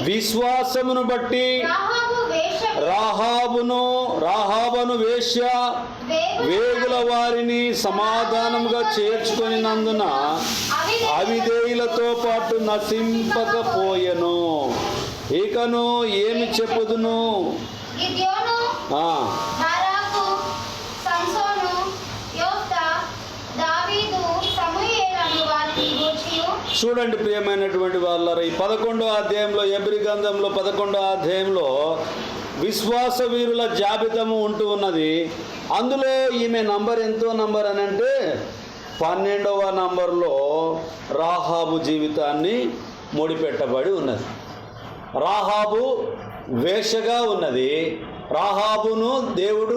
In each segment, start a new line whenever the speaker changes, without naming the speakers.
విశ్వాసమును బట్టి రాహాబును వేశ్య వేగుల వారిని సమాధానముగా చేర్చుకొనినందున అవిధేయులతో పాటు నశింపకపోయెను. ఇకను ఏమి చెప్పుదును? చూడండి ప్రియమైనటువంటి వాళ్ళారా, ఈ 11వ అధ్యాయంలో, హెబ్రీ గ్రంథంలో 11వ అధ్యాయంలో విశ్వాస వీరుల జాబితాము ఉంటూ ఉన్నది. అందులో ఈమె నంబర్ ఎంతో నంబర్ అని అంటే 12వ నంబర్లో రాహాబు జీవితాన్ని ముడిపెట్టబడి ఉన్నది. రాహాబు వేశ్యగా ఉన్నది. రాహాబును దేవుడు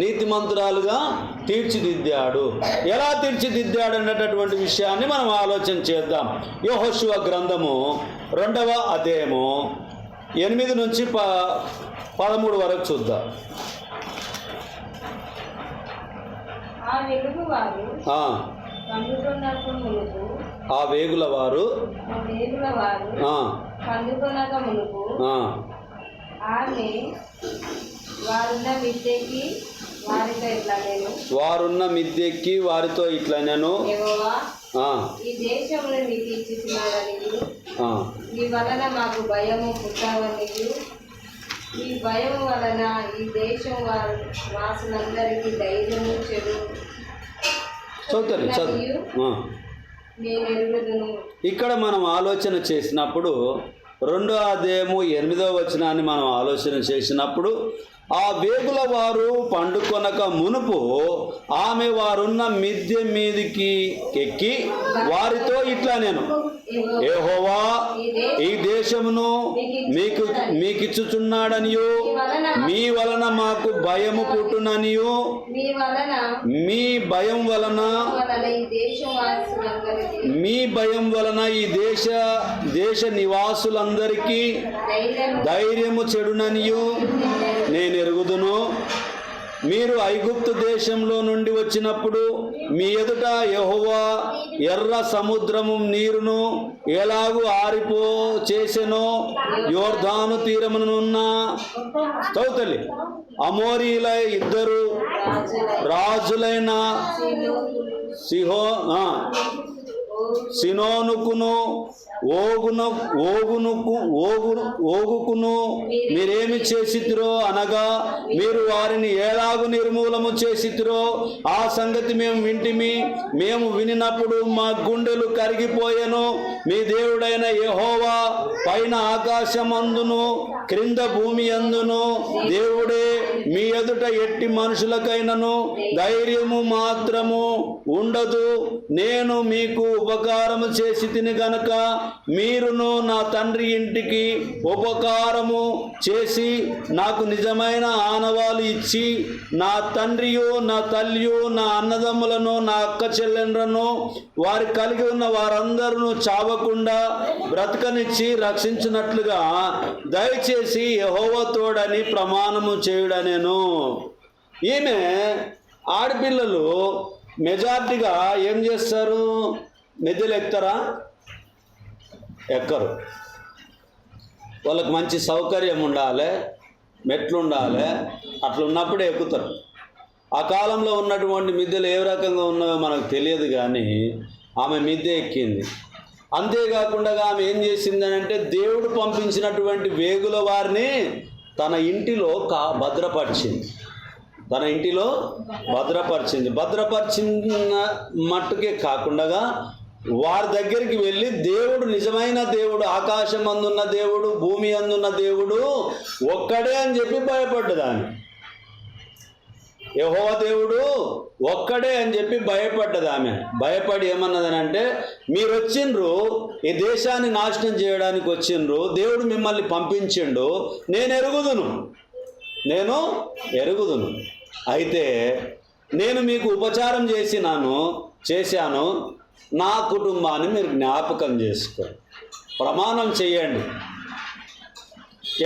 నీతిమంతురాలుగా తీర్చిదిద్దాడు. ఎలా తీర్చిదిద్దాడు అన్నటువంటి విషయాన్ని మనం ఆలోచన చేద్దాం. యెహోషువ గ్రంథము 2వ అధ్యాయము 8 నుంచి 13 వరకు చూద్దాం. ఆ వేగుల వారు వారున్న మిద్దెకి వారితో ఇట్లా నేను
ఈ దేశంలో నీకు ఇచ్చిస్తున్నాడని ఈ వలన మాకు భయము పుట్టావని, ఈ భయం వలన ఈ దేశం వాసులందరికీ ధైర్యము చెడు నేను ఎరుగుదును.
ఇక్కడ మనం ఆలోచన చేసినప్పుడు 2వ అధ్యాయము 8వ వచనాన్ని మనం ఆలోచన చేసినప్పుడు, ఆ వేగుల వారు పండుకొనక మునుపు ఆమె వారున్న మిద్దె మీదికి ఎక్కి వారితో ఇట్లా నేను, యెహోవా ఈ దేశమును మీకిచ్చుచున్నాడనియు, మీ వలన మాకు భయము పుట్టుననియు, మీ భయం వలన ఈ దేశ నివాసులందరికీ ధైర్యము చెడుననియు నేను ఎరుగుదును. మీరు ఐగుప్తు దేశంలో నుండి వచ్చినప్పుడు మీ ఎదుట యెహోవా ఎర్ర సముద్రము నీరును ఎలాగూ ఆరిపో చేసెనో, యోర్దాను తీరమునున్న తౌతలి అమోరీల 2 రాజులైన సినోనుకును ఓగుకును మీరేమి చేసితిరో అనగా, మీరు వారిని ఎలాగు నిర్మూలము చేసితిరో ఆ సంగతి మేము వింటిమి. మేము వినినప్పుడు మా గుండెలు కరిగిపోయెను. మీ దేవుడైన యెహోవా పైన ఆకాశమందును క్రింద భూమి అందును దేవుడే. మీ ఎదుట ఎట్టి మనుషులకైనను ధైర్యము మాత్రము ఉండదు. నేను మీకు ఉపకారము చేసి తిని గనక మీరును నా తండ్రి ఇంటికి ఉపకారము చేసి నాకు నిజమైన ఆనవాలు ఇచ్చి, నా తండ్రియు నా తల్లియు నా అన్నదమ్ములను నా అక్క చెల్లెండ్రను వారి కలిగి ఉన్న వారందరూ చావకుండా బ్రతకనిచ్చి రక్షించినట్లుగా దయచేసి యెహోవా తోడని ప్రమాణము చేయుడనెను. ఈమె ఆడపిల్లలు మెజార్టీగా ఏం చేస్తారు? మిద్దెలు ఎక్కుతారా? ఎక్కరు. వాళ్ళకి మంచి సౌకర్యం ఉండాలి, మెట్లు ఉండాలి. అట్లా ఉన్నప్పుడే ఎక్కుతారు. ఆ కాలంలో ఉన్నటువంటి మిద్దెలు ఏ రకంగా ఉన్నాయో మనకు తెలియదు, కానీ ఆమె మిద్దె ఎక్కింది. అంతేకాకుండా ఆమె ఏం చేసిందని అంటే, దేవుడు పంపించినటువంటి వేగుల వారిని తన ఇంటిలో భద్రపరిచింది. భద్రపరిచిన మట్టుకే కాకుండా వారి దగ్గరికి వెళ్ళి, దేవుడు నిజమైన దేవుడు, ఆకాశం అందున్న దేవుడు, భూమి అందున్న దేవుడు ఒక్కడే అని చెప్పి భయపడ్డదాన్ని. యెహోవా దేవుడు ఒక్కడే అని చెప్పి భయపడ్డది ఆమె. భయపడి ఏమన్నదని అంటే, మీరు వచ్చిండ్రు ఈ దేశాన్ని నాశనం చేయడానికి వచ్చిండ్రు, దేవుడు మిమ్మల్ని పంపించిండు, నేను ఎరుగుదును. అయితే నేను మీకు ఉపచారం చేశాను, నా కుటుంబాన్ని మీరు జ్ఞాపకం చేసుకో, ప్రమాణం చేయండి.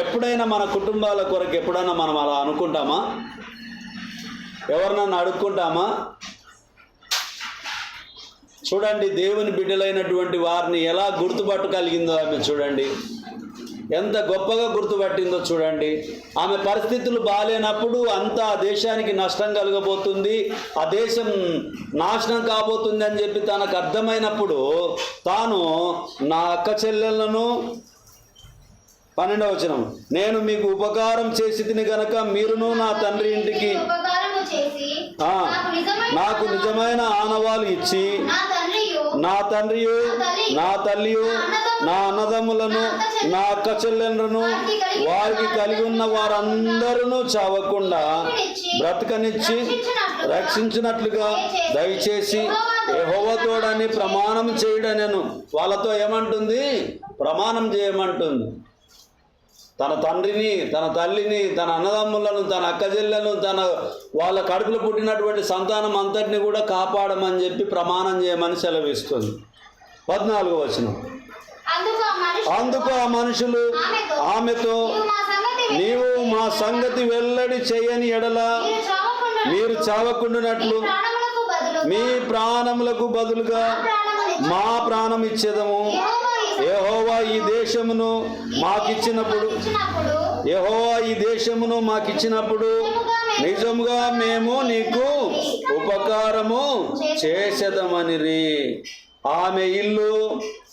ఎప్పుడైనా మన కుటుంబాల కొరకు ఎప్పుడైనా మనం అలా అనుకుంటామా? ఎవరినన్నా అడుక్కుంటామా? చూడండి దేవుని బిడ్డలైనటువంటి వారిని ఎలా గుర్తుపట్టగలిగిందో ఆమె చూడండి, ఎంత గొప్పగా గుర్తుపట్టిందో చూడండి. ఆమె పరిస్థితులు బాగాలేనప్పుడు అంతా ఆ దేశానికి నష్టం కలగబోతుంది, ఆ దేశం నాశనం కాబోతుంది అని చెప్పి తనకు అర్థమైనప్పుడు తాను నా అక్క చెల్లెళ్ళను 12వ వచనం, నేను మీకు ఉపకారం చేసి తిని గనక మీరును నా తండ్రి ఇంటికి నాకు నిజమైన ఆనవాలు ఇచ్చి నా తండ్రియు నా తల్లియు నా అన్నదమ్ములను నా అక్క చెల్లెలను వారికి కలిగి ఉన్న వారందరూ చావకుండా బ్రతకనిచ్చి రక్షించినట్లుగా దయచేసి యెహోవా తోడని ప్రమాణం చేయడనెను. వాళ్ళతో ఏమంటుంది? ప్రమాణం చేయమంటుంది. తన తండ్రిని, తన తల్లిని, తన అన్నదమ్ములను, తన అక్క చెల్లెలను, తన వాళ్ళ కడుపులో పుట్టినటువంటి సంతానం అంతటిని కూడా కాపాడమని చెప్పి ప్రమాణం చేయమని సెలవిస్తుంది. 14వ వచనం, అందుకు ఆ మనుషులు ఆమెతో, నీవు మా సంగతి వెల్లడి చేయని ఎడల మీరు చావకుండానట్లు మీ ప్రాణములకు బదులుగా మా ప్రాణం ఇచ్చేదము. యెహోవా ఈ దేశమును మాకిచ్చినప్పుడు నిజముగా మేము నీకు ఉపకారము చేసేదమనిరి. ఆమె ఇల్లు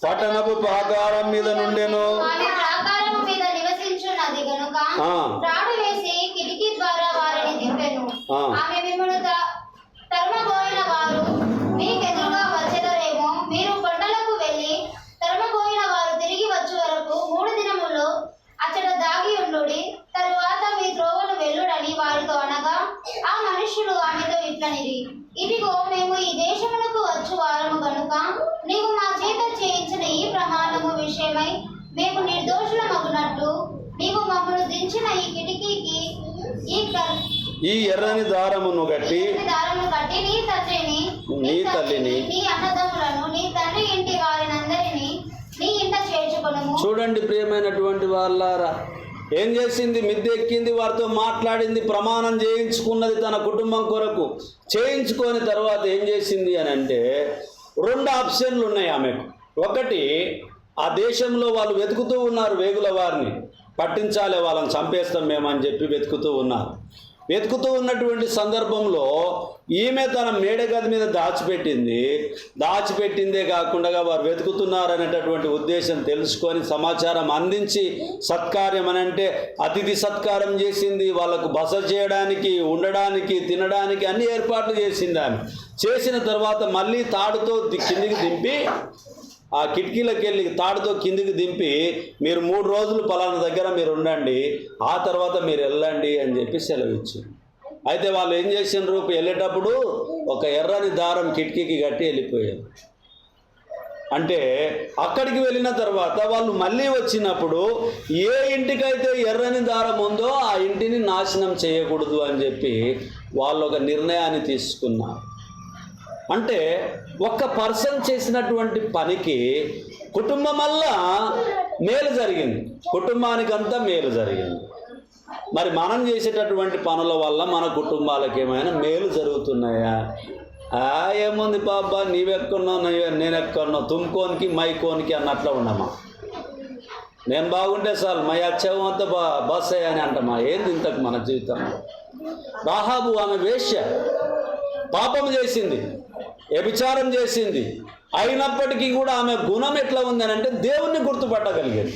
పట్టణపు ప్రాకారం మీద నుండెను.
అచ్చట దాగి ఉండుడి, తరువాత మీ త్రోవను వెళ్ళుడని వారితో అనగా, ఆ మనుష్యులు ఆమెతో ఇట్లనిరి, ఇదిగో మేము ఈ దేశమునకు వచ్చు వారము గనుక నీవు మా చేత చేయించిన ఈ ప్రమాణము విషయమై మేము నిర్దోషులమగునట్లు నీవు మమ్మను దించిన ఈ కిటికీకి
ఈ ఎర్రని దారమును కట్టి
నీ తల్లిని నీ అన్నదమ్ములను నీ తండ్రి ఇంటి వారినందరినీ నీ ఇంట చేర్చుకొనుము.
చూడండి ప్రియమైనటువంటి వాళ్ళారా, ఏం చేసింది? మిద్దె ఎక్కింది, వారితో మాట్లాడింది, ప్రమాణం చేయించుకున్నది తన కుటుంబం కొరకు. చేయించుకొని తర్వాత ఏం చేసింది అని అంటే 2 ఆప్షన్లు ఉన్నాయి ఆమెకు. ఒకటి, ఆ దేశంలో వాళ్ళు వెతుకుతూ ఉన్నారు వేగుల వారిని, పట్టించాలి వాళ్ళని చంపేస్తాం మేము అని చెప్పి వెతుకుతూ ఉన్నారు. వెతుకుతూ ఉన్నటువంటి సందర్భంలో ఈమె తన మేడగది మీద దాచిపెట్టిందే కాకుండా వారు వెతుకుతున్నారనేటటువంటి ఉద్దేశం తెలుసుకొని సమాచారం అందించి సత్కార్యం అని అంటే అతిథి సత్కారం చేసింది. వాళ్ళకు బస చేయడానికి, ఉండడానికి, తినడానికి అన్ని ఏర్పాట్లు చేసింది ఆమె. చేసిన తర్వాత మళ్ళీ తాడుతో కిందికి దింపి, ఆ కిటికీలకు వెళ్ళి తాడుతో కిందికి దింపి, మీరు 3 రోజులు పలానా దగ్గర మీరు ఉండండి, ఆ తర్వాత మీరు వెళ్ళండి అని చెప్పి సెలవిచ్చింది. అయితే వాళ్ళు ఏం చేసినారు? వెళ్ళేటప్పుడు ఒక ఎర్రని దారం కిటికీకి కట్టి వెళ్ళిపోయారు. అంటే అక్కడికి వెళ్ళిన తర్వాత వాళ్ళు మళ్ళీ వచ్చినప్పుడు ఏ ఇంటికైతే ఎర్రని దారం ఉందో ఆ ఇంటిని నాశనం చేయకూడదు అని చెప్పి వాళ్ళు ఒక నిర్ణయాన్ని తీసుకున్నారు. అంటే ఒక్క పర్సన్ చేసినటువంటి పనికి కుటుంబమల్లా మేలు జరిగింది, కుటుంబానికంతా మేలు జరిగింది. మరి మనం చేసేటటువంటి పనుల వల్ల మన కుటుంబాలకు ఏమైనా మేలు జరుగుతున్నాయా? ఏముంది పాపా, నీవెక్కడున్నా నేనెక్కడున్నా, తుమ్కోనికి మైకోనికి అన్నట్లు ఉన్నామా? నేను బాగుంటే చాలు, మై అచ్చవం అంతా బస్ అని అంటామా? ఏంది ఇంతకు మన జీవితం? రాహాబు ఆమె వేశ్య, పాపం చేసింది, వ్యభిచారం చేసింది. అయినప్పటికీ కూడా ఆమె గుణం ఎట్లా ఉందని అంటే దేవుణ్ణి గుర్తుపట్టగలిగేది,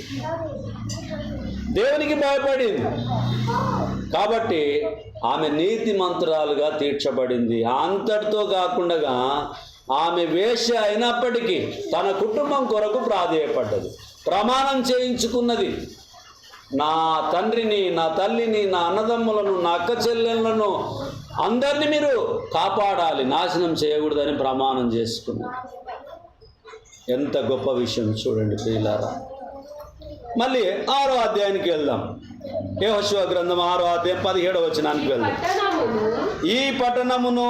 దేవునికి భయపడింది. కాబట్టి ఆమె నీతిమంతురాలుగా తీర్చబడింది. అంతటితో కాకుండా ఆమె వేశ్య అయినప్పటికీ తన కుటుంబం కొరకు ప్రాధేయపడ్డది, ప్రమాణం చేయించుకున్నది. నా తండ్రిని, నా తల్లిని, నా అన్నదమ్ములను, నా అక్క చెల్లెళ్ళను అందరినీ మీరు కాపాడాలి, నాశనం చేయకూడదని ప్రమాణం చేసుకున్నారు. ఎంత గొప్ప విషయం చూడండి ప్రియులారా. మళ్ళీ 6వ అధ్యాయానికి వెళ్దాం. యెహోషువ గ్రంథం 6వ అధ్యాయం 17వ వచనానికి వెళ్దాం. ఈ పట్టణమును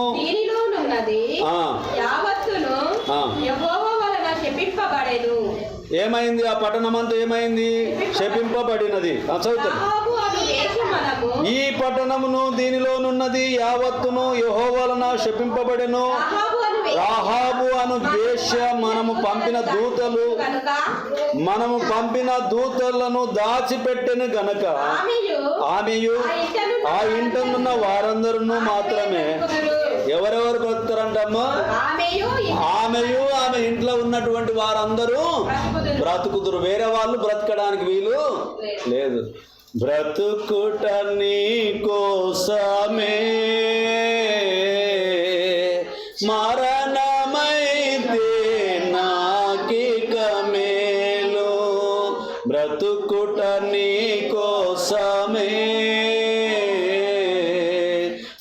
ఏమైంది? ఆ పట్టణం అంతా ఏమైంది? శపింపబడినది. చదువుతాం. ఈ పట్టణమును దీనిలోనున్నది యావత్తును యెహోవా వలన శపింపబడెను. రాహాబు అను వేశ్య మనము పంపిన దూతలను దాచిపెట్టెను గనక ఆమెయు ఆ ఇంటనున్న వారందరూ మాత్రమే ఎవరెవరు బ్రతుకుతారంటమ్మా? ఆమెయు ఆమె ఇంట్లో ఉన్నటువంటి వారందరూ బ్రతుకుతురు. వేరే వాళ్ళు బ్రతకడానికి వీలు లేదు. బ్రతుకుట నీ కోసమే మరణమైతే నాకిక మేలు. బ్రతుకుట నీ కోసమే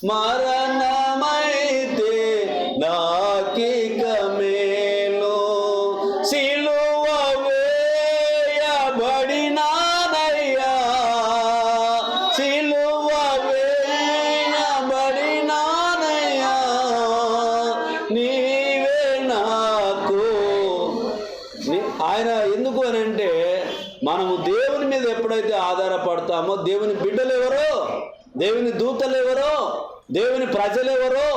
మరణమైతే నాకిక మేలు. సిలువ వేయబడినానయ్యా, సిలువ వేయబడినానయ్యా, నీవే నాకు. ఆయన ఎందుకు అని అంటే, మనము దేవుని మీద ఎప్పుడైతే ఆధారపడతామో, దేవుని బిడ్డలు ఎవరో, దేవుని దూతలు ఎవరో, దేవుని ప్రజలు ఎవరో,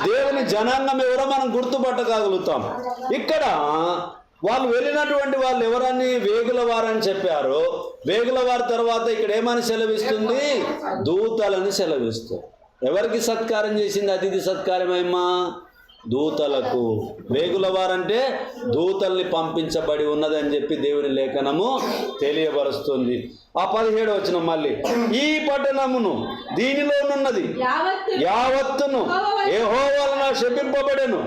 దేవుని జనాంగం ఎవరో మనం గుర్తుపట్టగలుగుతాం. ఇక్కడ వాళ్ళు వెళ్ళినటువంటి వాళ్ళు ఎవరని వేగుల వారని చెప్పారు. వేగుల వారి తర్వాత ఇక్కడ ఏమని సెలవిస్తుంది? దూతలని సెలవిస్తుంది. ఎవరికి సత్కారం చేసింది? అతిథి సత్కారమేమా? దూతలకు. వేగుల వారంటే దూతల్ని పంపించబడి ఉన్నదని చెప్పి దేవుని లేఖనము తెలియబరుస్తుంది. ఆ 17వ వచనం మళ్ళీ, ఈ పట్టణమును దీనిలోనున్నది యావత్తును యెహోవా వలన శపింపబడెను.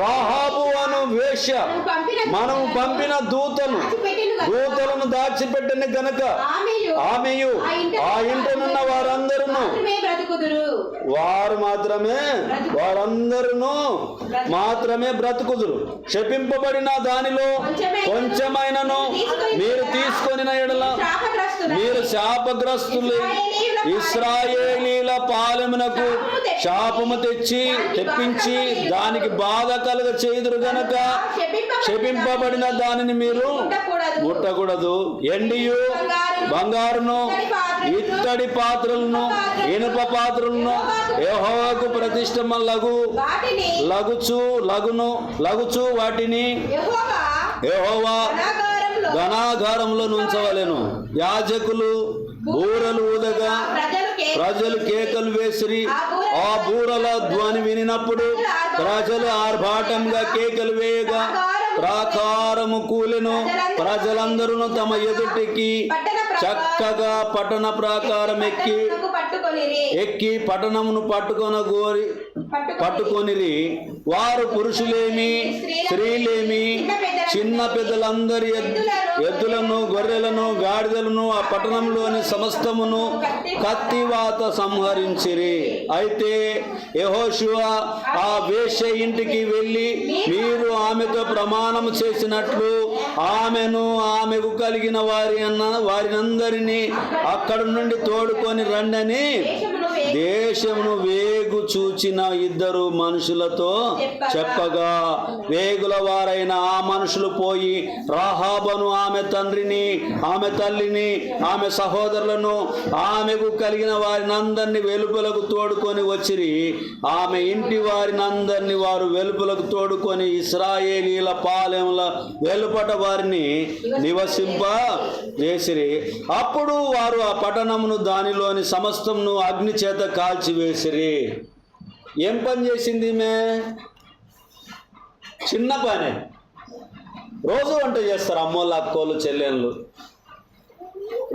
రాహాబు అను వేశ్య మనము పంపిన దూతలను దాచిపెట్టని గనక ఆమెయు ఆ ఇంటనున్న వారందరూ మాత్రమే బ్రతుకుదురు. శపింపబడిన దానిలో కొంచెమైనను మీరు తీసుకొని ఎడల మీరు శాపగ్రస్తులు. ఇశ్రాయేలీల పాలెమునకు శాపము తెప్పించి దానికి బాధ కలుగ చేయుదురు గనక శపింపబడిన దానిని మీరు ముట్టకూడదు. ఎండియు బంగారును ఇత్తడి పాత్రలను ఇనుప పాత్రలను యెహోవాకు ప్రతిష్ఠమ లగుచు వాటిని యెహోవా ఘనాగారంలో ఉంచవలెను. యాజకులు బూరలు ఊదగా ప్రజలు కేకలు వేసిరి. ఆ బూరల ధ్వని వినినప్పుడు ప్రజలు ఆర్భాటంగా కేకలు వేయగా ప్రాకారము కూలెను. ప్రజలందరూ తమ ఎదుటికి చక్కగా పట్టణ ప్రాకారం ఎక్కి పట్టణమును పట్టుకొనిరి. వారు పురుషులేమి స్త్రీలేమి చిన్న పెద్దలందరి ఎద్దులను గొర్రెలను గాడిదలను ఆ పట్టణంలోని సమస్తమును కత్తివాత సంహరించిరి. అయితే యెహోషువ ఆ వేశ్య ఇంటికి వెళ్ళి మీరు ఆమెతో ప్రమాణం చేసినట్లు ఆమెకు కలిగిన వారినందరినీ అక్కడ నుండి తోడుకొని రండని దేశమును వేగు చూచిన ఇద్దరు మనుషులతో చెప్పగా వేగుల వారైన ఆ మనుషులు పోయి రాహాబను ఆమె తండ్రిని ఆమె తల్లిని ఆమె సహోదరులను ఆమెకు కలిగిన వారినందరినీ వెలుపలకు తోడుకొని వచ్చిరి. ఆమె ఇంటి వారినందరినీ వారు వెలుపలకు తోడుకొని ఇశ్రాయేలీల పాలెముల వెలుపట వారిని నివసింప చేసిరి. అప్పుడు వారు ఆ పట్టణమును దానిలోని సమస్తమును అగ్ని చేత కాల్చివేసిరి. ఏం పని చేసింది ఈమె? చిన్న పనే. రోజు వంట చేస్తారు అమ్మోళ్ళు, అక్కోళ్ళు, చెల్లెళ్ళు.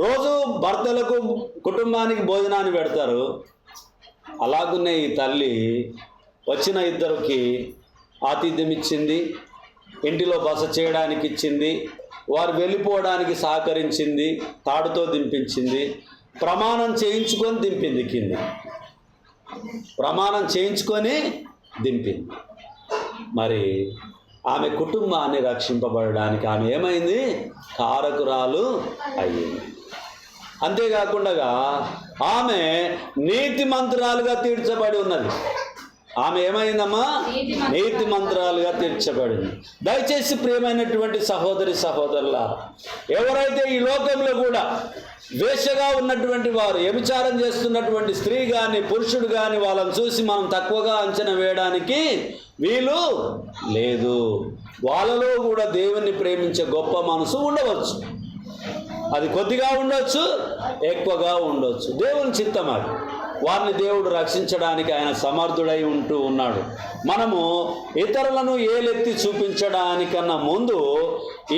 రోజు భర్తలకు కుటుంబానికి భోజనాన్ని పెడతారు. అలాగునే ఈ తల్లి వచ్చిన ఇద్దరికి ఆతిథ్యం ఇచ్చింది, ఇంటిలో బస చేయడానికి ఇచ్చింది, వారు వెళ్ళిపోవడానికి సహకరించింది, తాడుతో దింపించింది, ప్రమాణం చేయించుకొని దింపింది. కింది ప్రమాణం చేయించుకొని దింపింది. మరి ఆమె కుటుంబాన్ని రక్షింపబడడానికి ఆమె ఏమైంది? కారకురాలు అయ్యింది. అంతేకాకుండా ఆమె నీతిమంతురాలుగా తీర్చబడి ఉన్నది. ఆమె ఏమైందమ్మా? నీతిమంతురాలుగా తీర్చబడింది. దయచేసి ప్రియమైనటువంటి సహోదరులారా, ఎవరైతే ఈ లోకంలో కూడా వేశ్యగా ఉన్నటువంటి వారు, వ్యభిచారం చేస్తున్నటువంటి స్త్రీ కానీ పురుషుడు కానీ వాళ్ళని చూసి మనం తక్కువగా అంచనా వేయడానికి వీలు లేదు. వాళ్ళలో కూడా దేవుణ్ణి ప్రేమించే గొప్ప మనసు ఉండవచ్చు. అది కొద్దిగా ఉండొచ్చు, ఎక్కువగా ఉండొచ్చు. దేవుని చిత్తం అది. వారిని దేవుడు రక్షించడానికి ఆయన సమర్థుడై ఉంటూ ఉన్నాడు. మనము ఇతరులను ఏలెత్తి చూపించడానికన్నా ముందు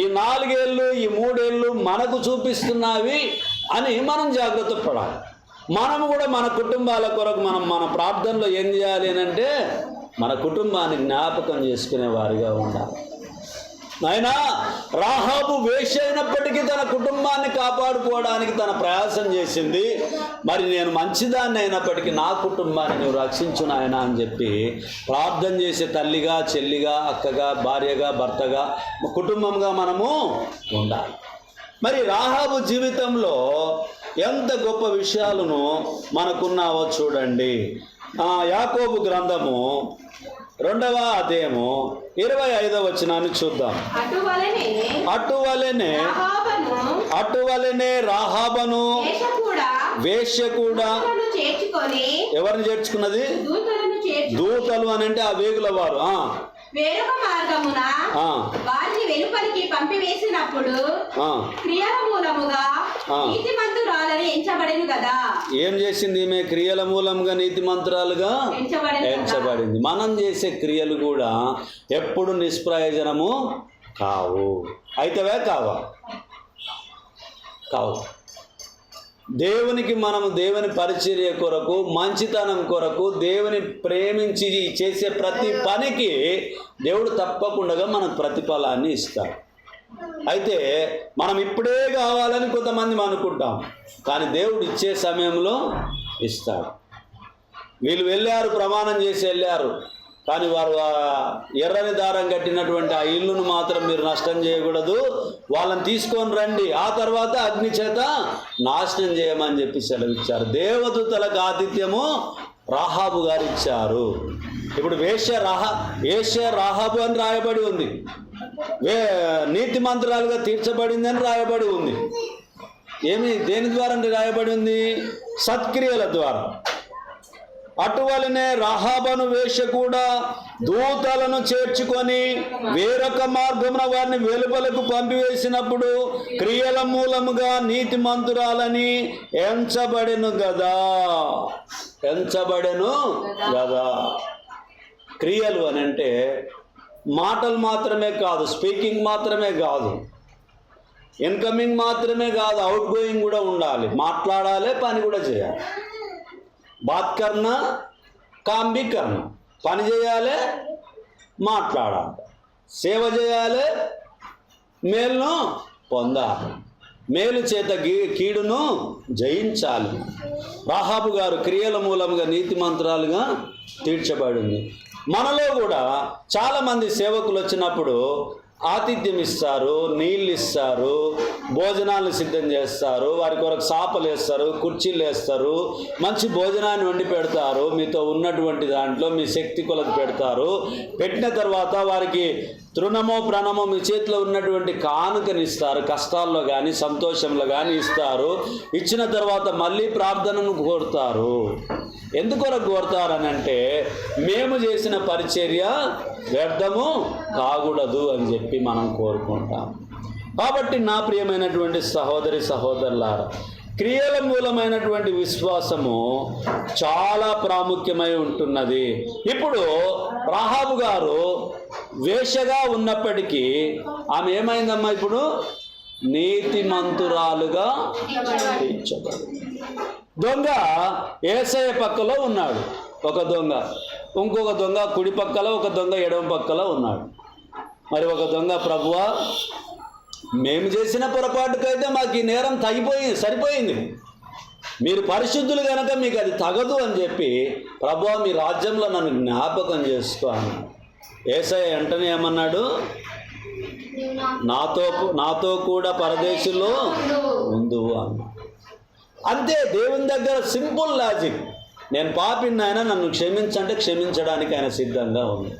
ఈ 4 ఏళ్ళు ఈ 3 ఏళ్ళు మనకు చూపిస్తున్నవి అని మనం జాగ్రత్త పడాలి. మనము కూడా మన కుటుంబాల కొరకు మన ప్రార్థనలో ఏం చేయాలి అంటే మన కుటుంబాన్ని జ్ఞాపకం చేసుకునే వారిగా ఉండాలి. నాయనా, రాహాబు వేశ్య అయినప్పటికీ తన కుటుంబాన్ని కాపాడుకోవడానికి తన ప్రయాసం చేసింది. మరి నేను మంచిదాన్ని అయినప్పటికీ నా కుటుంబాన్ని నువ్వు రక్షించు నాయనా అని చెప్పి ప్రార్థన చేసే తల్లిగా, చెల్లిగా, అక్కగా, భార్యగా, భర్తగా, కుటుంబంగా మనము ఉండాలి. మరి రాహాబు జీవితంలో ఎంత గొప్ప విషయాలను మనకున్నావో చూడండి. యాకోబు గ్రంథము 2వ అధ్యాయము 25వ వచనాన్ని చూద్దాం. అటువలనే రాహాబను వేశ్య కూడా ఎవరిని చేర్చుకున్నది? దూతలు అని అంటే ఆ వేగుల వారు.
వేరొక మార్గమున వారిని వెలుపలికి పంపివేసినప్పుడు క్రియల మూలముగా నీతిమంతురాలని ఎంచబడెను కదా.
ఏం చేసింది ఈమె? క్రియల మూలంగా నీతిమంతురాలుగా ఎంచబడింది. మనం చేసే క్రియలు కూడా ఎప్పుడు నిష్ప్రయోజనము కావు. అయితేవే కావు. దేవునికి మనము దేవుని పరిచర్య కొరకు, మంచితనం కొరకు, దేవుని ప్రేమించి చేసే ప్రతి పనికి దేవుడు తప్పకుండా మనకు ప్రతిఫలాన్ని ఇస్తాడు. అయితే మనం ఇప్పుడే కావాలని కొంతమంది అనుకుంటాం, కానీ దేవుడు ఇచ్చే సమయంలో ఇస్తాడు. వీళ్ళు వెళ్ళారు, ప్రమాణం చేసి వెళ్ళారు, కానీ వారు ఎర్రని దారం కట్టినటువంటి ఆ ఇల్లును మాత్రం మీరు నష్టం చేయకూడదు, వాళ్ళని తీసుకొని రండి, ఆ తర్వాత అగ్ని చేత నాశనం చేయమని చెప్పి సెలవిచ్చారు. దేవదూతలకు ఆతిథ్యము రాహాబు గారు ఇచ్చారు. ఇప్పుడు వేశ్య రాహాబు అని రాయబడి ఉంది, నీతిమంతురాలుగా తీర్చబడింది అని రాయబడి ఉంది. దేని ద్వారా రాయబడి ఉంది? సత్క్రియల ద్వారా. అటువలనే రాహాబను వేశ్య కూడా దూతలను చేర్చుకొని వేరొక మార్గమున వారిని వెలుపలకు పంపివేసినప్పుడు క్రియల మూలముగా నీతిమంతురాలని ఎంచబడెను గదా. క్రియలు అని అంటే మాటలు మాత్రమే కాదు, స్పీకింగ్ మాత్రమే కాదు, ఇన్కమింగ్ మాత్రమే కాదు, అవుట్ గోయింగ్ కూడా ఉండాలి. మాట్లాడాలి, పని కూడా చేయాలి. బాత్ కర్నా, కామ్ బి కర్నా. పని చేయాలి, మాట్లాడాలి, సేవ చేయాలి, మేలును పొందాలి, మేలు చేత కీడును జయించాలి. రాహాబు గారు క్రియల మూలంగా నీతిమంతురాలుగా తీర్చబడింది. మనలో కూడా చాలామంది సేవకులు వచ్చినప్పుడు ఆతిథ్యం ఇస్తారు, నీళ్ళు ఇస్తారు, భోజనాలు సిద్ధం చేస్తారు, వారి కొరకు సాపలు వేస్తారు, కుర్చీలు వేస్తారు, మంచి భోజనాన్ని వండి పెడతారు. మీతో ఉన్నటువంటి దాంట్లో మీ శక్తి కొలది పెడతారు. పెట్టిన తర్వాత వారికి తృణమో ప్రణమో మీ చేతిలో ఉన్నటువంటి కానుకని ఇస్తారు. కష్టాల్లో కానీ సంతోషంలో కానీ ఇస్తారు. ఇచ్చిన తర్వాత మళ్ళీ ప్రార్థనను కోరుతారు. ఎందుకొరకు కోరుతారని అంటే మేము చేసిన పరిచర్య వ్యర్థము కాకూడదు అని చెప్పి మనం కోరుకుంటాం. కాబట్టి నా ప్రియమైనటువంటి సహోదరి సహోదరులారా, క్రియల మూలమైనటువంటి విశ్వాసము చాలా ప్రాముఖ్యమై ఉంటున్నది. ఇప్పుడు రాహాబు గారు వేశ్యగా ఉన్నప్పటికీ ఆమె ఏమైందమ్మా? ఇప్పుడు నీతిమంతురాలుగా తీర్చబడింది. దొంగ యేసయ్య పక్కలో ఉన్నాడు ఒక దొంగ, ఇంకొక దొంగ కుడి పక్కలో, ఒక దొంగ ఎడమ పక్కలో ఉన్నాడు. మరి ఒక దొంగ, ప్రభువా మేము చేసిన పొరపాటుకైతే మాకు ఈ నేరం సరిపోయింది, మీరు పరిశుద్ధులు కనుక మీకు అది తగదు అని చెప్పి, ప్రభువా మీ రాజ్యంలో నన్ను జ్ఞాపకం చేసుకో అన్నాడు. యేసయ్య వెంటనే ఏమన్నాడు? నాతో కూడా పరదేశుల్లో ఉండు అన్నాడు. అంతే. దేవుని దగ్గర సింపుల్ లాజిక్. నేను పాపిని, ఆయన నన్ను క్షమించంటే క్షమించడానికి ఆయన సిద్ధంగా ఉంది.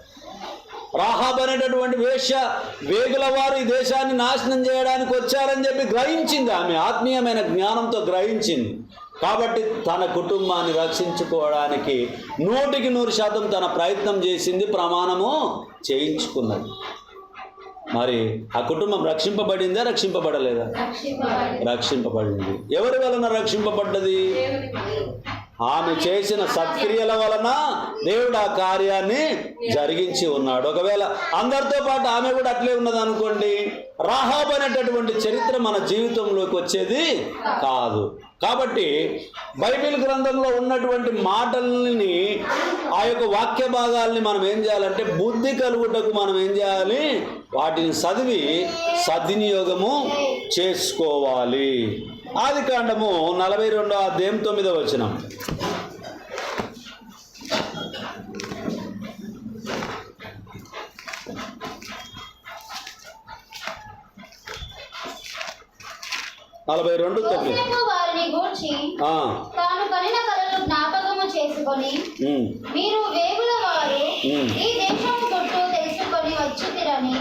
రాహాబ్ అనేటటువంటి వేగుల వారు ఈ దేశాన్ని నాశనం చేయడానికి వచ్చారని చెప్పి గ్రహించింది. ఆమె ఆత్మీయమైన జ్ఞానంతో గ్రహించింది. కాబట్టి తన కుటుంబాన్ని రక్షించుకోవడానికి 100% తన ప్రయత్నం చేసింది, ప్రమాణము చేయించుకున్నది. మరి ఆ కుటుంబం రక్షింపబడిందా, రక్షింపబడలేదా? రక్షింపబడింది. ఎవరి వలన రక్షింపబడ్డది? ఆమె చేసిన సత్క్రియల వలన దేవుడు ఆ కార్యాన్ని జరిగించి ఉన్నాడు. ఒకవేళ అందరితో పాటు ఆమె కూడా అట్లే ఉన్నది అనుకోండి, రాహాబ్ అనేటటువంటి చరిత్ర మన జీవితంలోకి వచ్చేది కాదు. కాబట్టి బైబిల్ గ్రంథంలో ఉన్నటువంటి మాటల్ని, ఆ యొక్క వాక్య భాగాల్ని మనం ఏం చేయాలంటే బుద్ధి కలుగుటకు మనం ఏం చేయాలి? వాటిని చదివి సద్వినియోగము చేసుకోవాలి. ఆదికాండము 42వ అధ్యాయం 9వ వచనం.
వారిని గూర్చి తాను కనిన కలలు జ్ఞాపకము చేసుకొని, మీరు వేగుల వారు ఈ దేశము చుట్టూ తెలుసుకొని వచ్చితిరని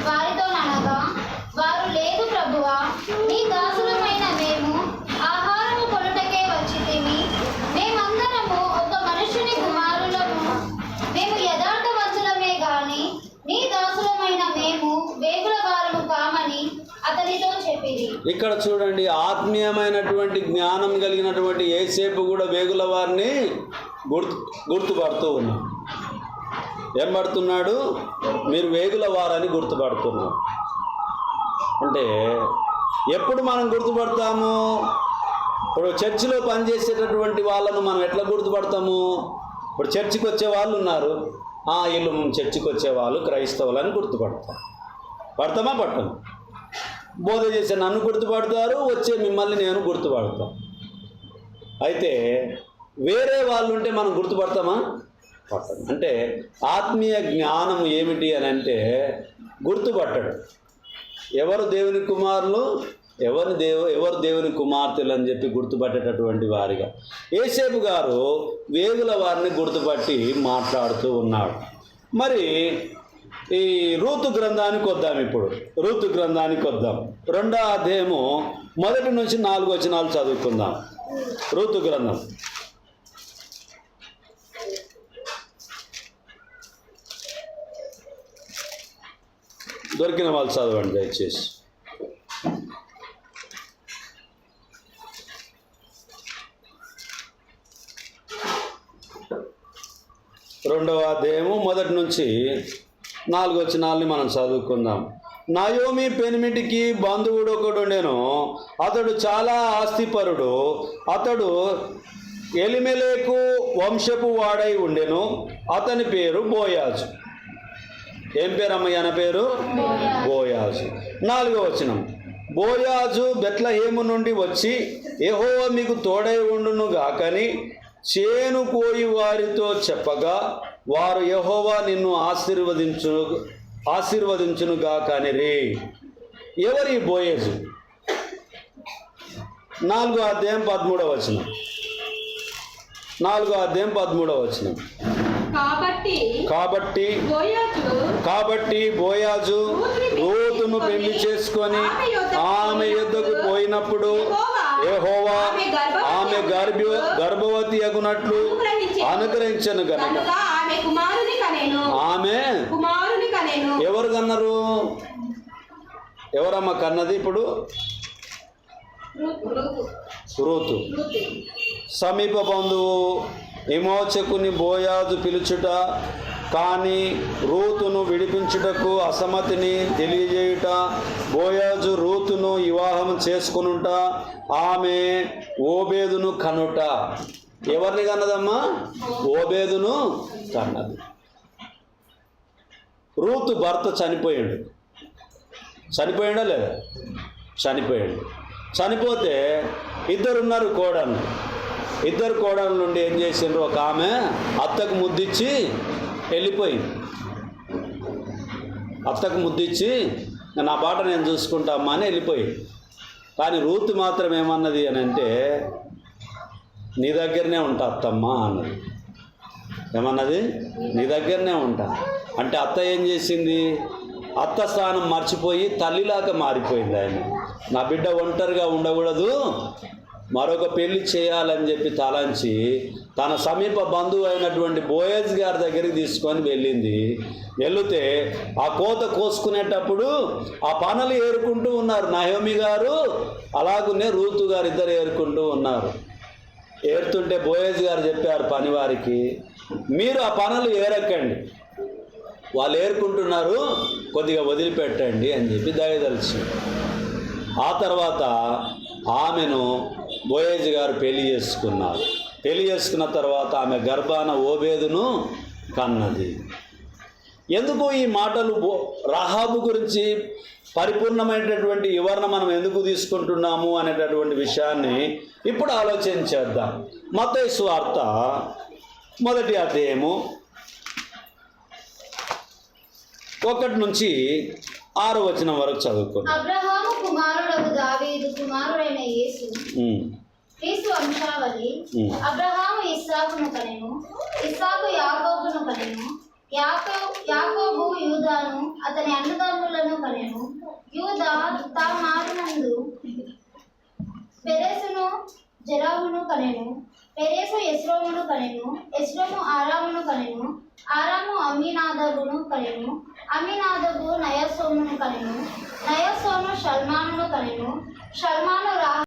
వారితో అనగా, వారు లేదు ప్రభువా, నీ దాసులమైన మేము ఆహారము కొనుటకే వచ్చితిమి. మేమందరము ఒక మనుషుని కుమారులము. మేము యథార్థవంతులమే గాని నీ దాసులమైన మేము వేగుల వారము కామని అతనితో చెప్పిరి.
ఇక్కడ చూడండి, ఆత్మీయమైనటువంటి జ్ఞానం కలిగినటువంటి యేసేపు కూడా వేగుల వారిని గుర్తుపడుతూ ఉన్నాడు. ఏం పడుతున్నాడు? మీరు వేగుల వారని గుర్తుపడుతున్నాడు. అంటే ఎప్పుడు మనం గుర్తుపడతాము? ఇప్పుడు చర్చిలో పనిచేసేటటువంటి వాళ్ళను మనం ఎట్లా గుర్తుపడతాము? ఇప్పుడు చర్చికి వచ్చే వాళ్ళు ఉన్నారు, వీళ్ళు చర్చికి వచ్చేవాళ్ళు క్రైస్తవులు అని గుర్తుపడతాం. పడతామా? పట్టము. బోధ చేసే నన్ను గుర్తుపడతారు, వచ్చే మిమ్మల్ని నేను గుర్తుపడతాను. అయితే వేరే వాళ్ళు ఉంటే మనం గుర్తుపడతామా? పట్టం. అంటే ఆత్మీయ జ్ఞానం ఏమిటి అని అంటే గుర్తుపట్టడం. ఎవరు దేవుని కుమారులు, ఎవరు దేవుని కుమార్తెలు అని చెప్పి గుర్తుపట్టేటటువంటి వారిగా యేసేపు గారు వేగుల వారిని గుర్తుపట్టి మాట్లాడుతూ ఉన్నాడు. మరి ఈ రూతు గ్రంథానికి వద్దాం. ఇప్పుడు రూతు గ్రంథానికి వద్దాం. 2వ అధ్యాయము 1 నుంచి 4 వచనాలు చదువుకుందాం. రూతు గ్రంథం దొరికిన వాళ్ళు చదవండి దయచేసి. రెండవ అధ్యాయము 1 నుంచి 4 వచనాలని మనం చదువుకుందాం. నయోమి పెనిమిటికి బంధువుడు ఒకడు ఉండెను. అతడు చాలా ఆస్తిపరుడు. అతడు ఎలిమెలేకు వంశపు వాడై ఉండెను. అతని పేరు బోయాజు. ఏం పేరు అమ్మయ్య? అన్న పేరు బోయాజు. 4వ వచనం. బోయాజు బెత్లెహేము నుండి వచ్చి, యెహోవా మీకు తోడై ఉండును గాకని చేను కోయి వారితో చెప్పగా, వారు యెహోవా నిన్ను ఆశీర్వదించునుగా కానిరి. ఎవరి బోయేజు? 4వ అధ్యాయం 13వ వచనం. 4వ అధ్యాయం 13వ వచనం. కాబట్టి బోయాజు రూతును పెళ్లి చేసుకొని ఆమె యుద్ధకు పోయినప్పుడు యెహోవా ఆమె గర్భవతి అగునట్లు అనుగ్రహించను గనుక ఆమె ఎవరు కన్నారు? ఎవరమ్మ కన్నది? ఇప్పుడు రూతు. సమీప బంధువు విమోచకుని బోయాజు పిలుచుట, కానీ రూతును విడిపించుటకు అసమ్మతిని తెలియజేయుట, బోయాజు రూతును వివాహం చేసుకునుట, ఆమె ఓబేదును కనుట. ఎవరిని కన్నదమ్మా? ఓబేదును కన్నది. రూతు భర్త చనిపోయాడా లేదా? చనిపోయాడు. చనిపోతే ఇద్దరున్నారు కోడళ్ళు. ఇద్దరు కోడళ్ళ నుండి ఏం చేసిండ్రు? ఒక ఆమె అత్తకు ముద్దిచ్చి వెళ్ళిపోయింది. అత్తకు ముద్దిచ్చి నా బాట నేను చూసుకుంటామా అని వెళ్ళిపోయింది. కానీ రూతు మాత్రం ఏమన్నది అని అంటే, నీ దగ్గరనే ఉంటా అత్తమ్మ అన్నది. ఏమన్నది? నీ దగ్గరనే ఉంటా అంటే అత్త ఏం చేసింది? అత్త స్థానం మర్చిపోయి తల్లిలాగా మారిపోయింది. ఆయన నా బిడ్డ ఒంటరిగా ఉండకూడదు, మరొక పెళ్లి చేయాలని చెప్పి తలంచి తన సమీప బంధువు అయినటువంటి బోయజ్ గారి దగ్గరికి తీసుకొని వెళ్ళింది. వెళితే ఆ కోత కోసుకునేటప్పుడు ఆ పనులు ఏరుకుంటూ ఉన్నారు. నయోమి గారు అలాగునే రూతు గారు ఇద్దరు ఏరుకుంటూ ఉన్నారు. ఏరుతుంటే బోయజ్ గారు చెప్పారు పనివారికి, మీరు ఆ పనులు ఏరకండి, వాళ్ళు ఏరుకుంటున్నారు, కొద్దిగా వదిలిపెట్టండి అని చెప్పి దయదలిచి ఆ తర్వాత ఆమెను బోయజ్ గారు పెళ్లి చేసుకున్నారు. పెళ్లి చేసుకున్న తర్వాత ఆమె గర్భాన ఓబేదును కన్నది. ఎందుకు ఈ మాటలు రాహాబు గురించి పరిపూర్ణమైనటువంటి వివరణ మనం ఎందుకు తీసుకుంటున్నాము అనేటటువంటి విషయాన్ని ఇప్పుడు ఆలోచన చేద్దాం. మత్తయి సువార్త 1వ అధ్యాయము 1 నుంచి 6వ వచనం వరకు చదువుకున్నాం.
అబ్రహాము కుమారుడకు దావీదు కుమారుడైన యేసు వంశావళి. అబ్రహాము ఇస్సాకును కనెను, ఇస్సాకు యాకోబును కనెను, యాకోబు యూదాను అతని అన్నదమ్ములను కనెను. యూదా తామారునందు పెరెసును జెరహును కనెను. పెరెసు ఎస్రోమును కనెను. ఎస్రోము ఆరామును కనెను. ఆరాము అమ్మీనాదబును కనెను. అమ్మీనాదబు నయస్సోమును కనెను. నయస్సోము షల్మానును కనెను. షల్మాను